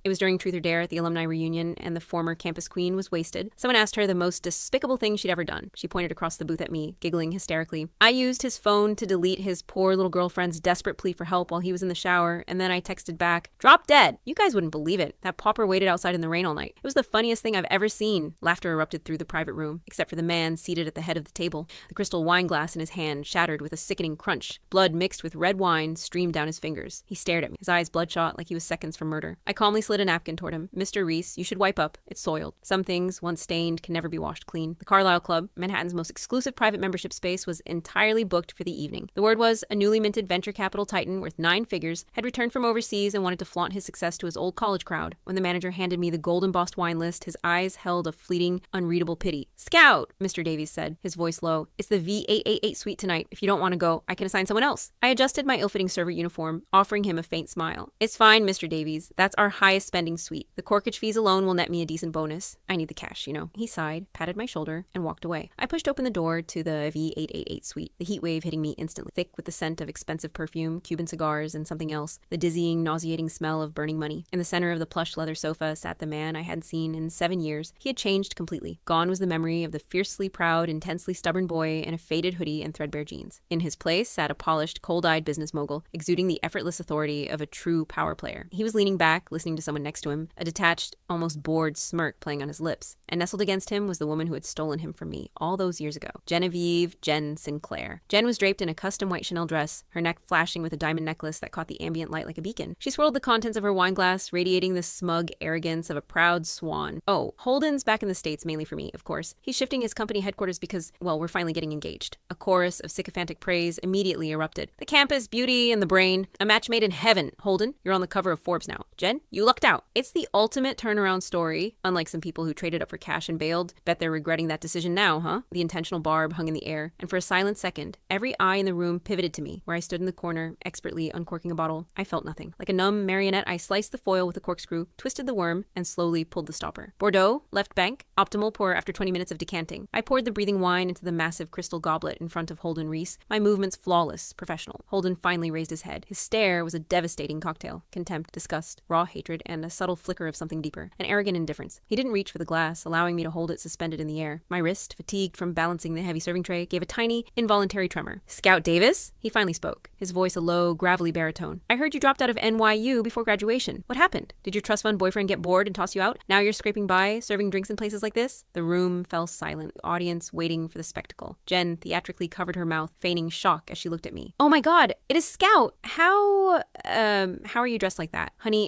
It was during Truth or Dare at the alumni reunion, and the former campus queen was wasted. Someone asked her the most despicable thing she'd ever done. She pointed across the booth at me, giggling hysterically. I used his phone to delete his poor little girlfriend's desperate plea for help while he was in the shower, and then I texted back, "Drop dead." You guys wouldn't believe it. That pauper waited outside in the rain all night. It was the funniest thing I've ever seen. Laughter erupted through the private room, except for the man seated at the head of the table. The crystal wine glass in his hand shattered with a sickening crunch. Blood mixed with red wine streamed down his fingers. He stared at me, his eyes bloodshot like he was seconds from murder. I calmly slid a napkin toward him. "Mr. Reese, you should wipe up. It's soiled. Some things, once stained, can never be washed clean." The Carlisle Club, Manhattan's most exclusive private membership space, was entirely booked for the evening. The word was a newly minted venture capital titan worth 9 figures had returned from overseas and wanted to flaunt his success to his old college crowd. When the manager handed me the gold-embossed wine list, his eyes held a fleeting, unreadable pity. "Scout," Mr. Davies said, his voice low. "It's the V888 suite tonight. If you don't want to go, I can assign someone else." I adjusted my ill-fitting server uniform, offering him a faint smile. "It's fine, Mr. Davies. That's our highest spending suite. The corkage fees alone will net me a decent bonus. I need the cash, you know." He sighed, patted my shoulder, and walked away. I pushed open the door to the V888 suite, the heat wave hitting me instantly, thick with the scent of expensive perfume, Cuban cigars, and something else, the dizzying, nauseating smell of burning money. In the center of the plush leather sofa sat the man I hadn't seen in 7 years. He had changed completely. Gone was the memory of the fiercely proud, intensely stubborn boy in a faded hoodie and threadbare jeans. In his place sat a polished, cold-eyed business mogul, exuding the effortless authority of a true power player. He was leaning back, listening to someone next to him, a detached, almost bored smirk playing on his lips. And nestled against him was the woman who had stolen him from me all those years ago, Genevieve Jen Sinclair. Jen was draped in a custom white Chanel dress, her neck flashing with a diamond necklace that caught the ambient light like a beacon. She swirled the contents of her wine glass, radiating the smug arrogance of a proud swan. Oh, Holden's back in the States mainly for me, of course. He's shifting his company headquarters because, well, we're finally getting engaged. A chorus of sycophantic praise immediately erupted. "The campus, beauty, and the brain. A match made in heaven. Holden, you're on the cover of Forbes now. Jen, you lucked out." It's the ultimate turnaround story, unlike some people who traded up for cash and bailed. Bet they're regretting that decision now, huh? The intentional barb hung in the air, and for a silent second, every eye in the room pivoted to me, where I stood in the corner, expertly uncorking a bottle. I felt nothing. Like a numb marionette, I sliced the foil with a corkscrew, twisted the worm, and slowly pulled the stopper. Bordeaux, left bank, optimal pour after 20 minutes of decanting. I poured the breathing wine into the massive crystal goblet in front of Holden Reese, my movements flawless, professional. Holden finally raised his head. His stare was a devastating cocktail. Contempt, disgust, raw hatred, and a subtle flicker of something deeper. An arrogant indifference. He didn't reach for the glass, allowing me to hold it suspended in the air. My wrist, fatigued from balancing the heavy serving tray, gave a tiny, involuntary tremor. "Scout Davis?" He finally spoke, his voice a low, gravelly baritone. "I heard you dropped out of NYU before graduation. What happened? Did your trust fund boyfriend get bored and toss you out? Now you're scraping by, serving drinks in places like this?" The room fell silent, the audience waiting for the spectacle. Jen theatrically covered her mouth, feigning shock as she looked at me. "Oh my God, it is Scout! How are you dressed like that? Honey,